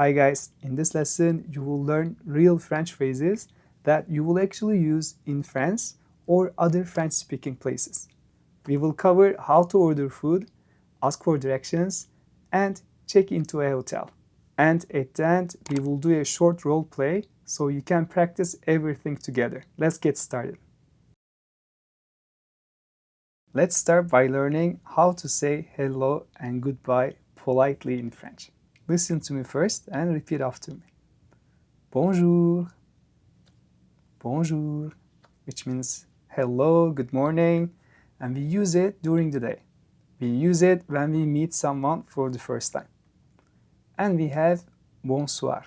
Hi guys, in this lesson you will learn real French phrases that you will actually use in France or other French-speaking places. We will cover how to order food, ask for directions, and check into a hotel. And at the end, we will do a short role play so you can practice everything together. Let's get started. Let's start by learning how to say hello and goodbye politely in French. Listen to me first and repeat after me. Bonjour. Bonjour, which means hello, good morning, and we use it during the day. We use it when we meet someone for the first time. And we have bonsoir.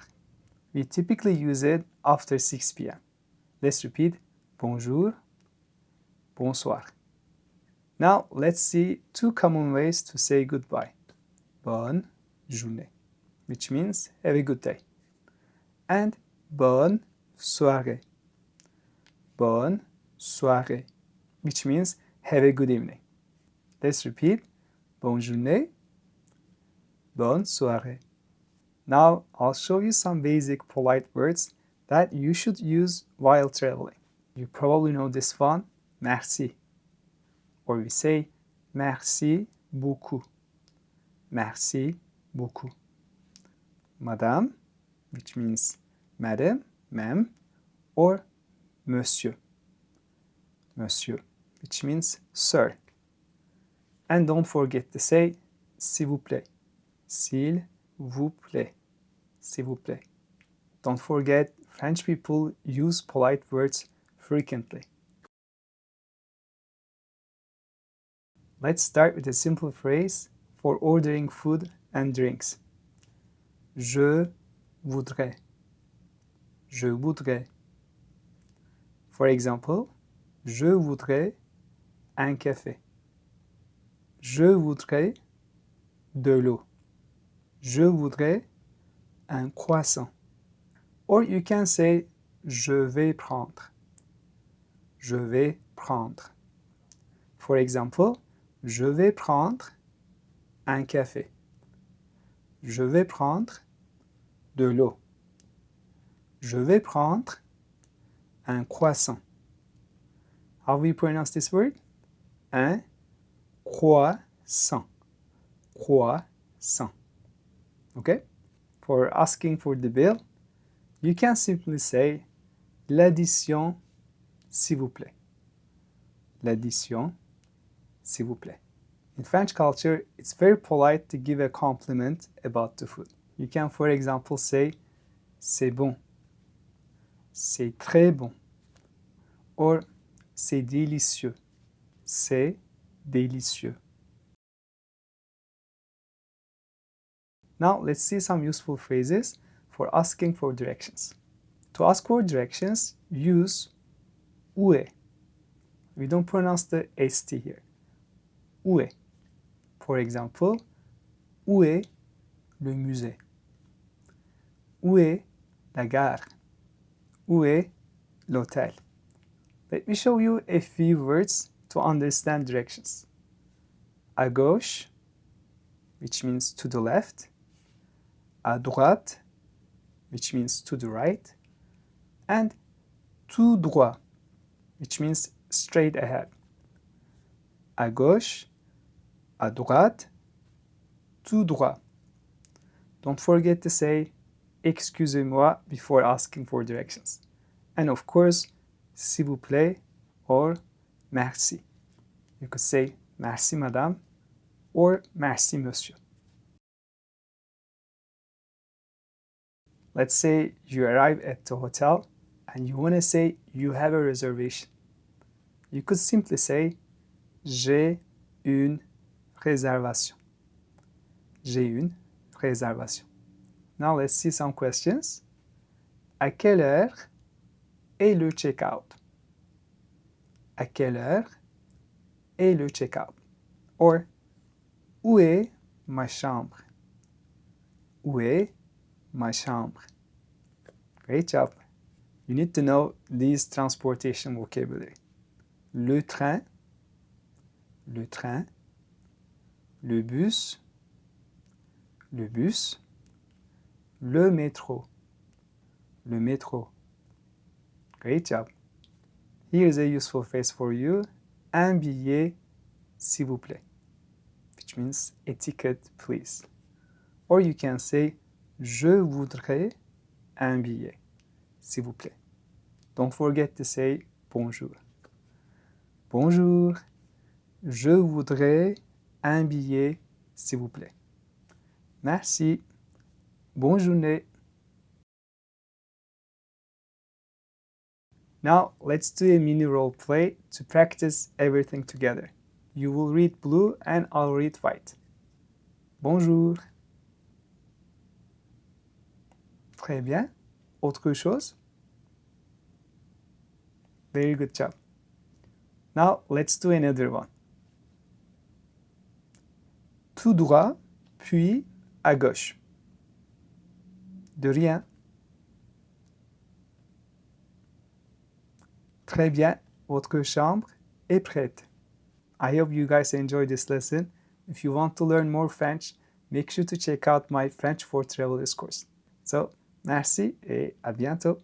We typically use it after 6 p.m. Let's repeat bonjour, bonsoir. Now let's see two common ways to say goodbye. Bonne journée, which means have a good day. And bonne soirée. Bonne soirée, which means have a good evening. Let's repeat. Bonne journée, bonne soirée. Now I'll show you some basic polite words that you should use while traveling. You probably know this one, merci. Or we say merci beaucoup. Merci beaucoup. Madame, which means madam, ma'am, or monsieur. Monsieur, which means sir. And don't forget to say s'il vous plaît. S'il vous plaît. S'il vous plaît. Don't forget, French people use polite words frequently. Let's start with a simple phrase for ordering food and drinks. Je voudrais. Je voudrais. For example, je voudrais un café. Je voudrais de l'eau. Je voudrais un croissant. Or you can say je vais prendre. Je vais prendre. For example, je vais prendre un café. Je vais prendre de l'eau. Je vais prendre un croissant. How do we pronounce this word? Un croissant. Croissant. Okay? For asking for the bill, you can simply say l'addition, s'il vous plaît. L'addition, s'il vous plaît. In French culture, it's very polite to give a compliment about the food. You can, for example, say c'est bon, c'est très bon, or c'est délicieux, c'est délicieux. Now let's see some useful phrases for asking for directions. To ask for directions, use où est. We don't pronounce the ST here. Où est. For example, où est le musée? Où est la gare? Où est l'hôtel? Let me show you a few words to understand directions. À gauche, which means to the left. À droite, which means to the right. And tout droit, which means straight ahead. À gauche, à droite, tout droit. Don't forget to say excusez-moi before asking for directions. And of course, s'il vous plaît or merci. You could say merci madame or merci monsieur. Let's say you arrive at the hotel and you want to say you have a reservation. You could simply say j'ai une réservation. J'ai une réservation. Now let's see some questions. À quelle heure est le check-out? À quelle heure est le check-out? Or, où est ma chambre? Où est ma chambre? Great job. You need to know these transportation vocabulary. Le train, le train, le bus, Le métro. Le métro. Great job. Here's a useful phrase for you. Un billet, s'il vous plaît. Which means a ticket, please. Or you can say je voudrais un billet, s'il vous plaît. Don't forget to say bonjour. Bonjour. Je voudrais un billet, s'il vous plaît. Merci. Bonne journée. Now, let's do a mini role play to practice everything together. You will read blue and I'll read white. Bonjour. Très bien. Autre chose? Very good job. Now, let's do another one. Tout droit, puis à gauche. De rien. Très bien. Votre chambre est prête. I hope you guys enjoyed this lesson. If you want to learn more French, make sure to check out my French for Travelers course. So, merci et à bientôt.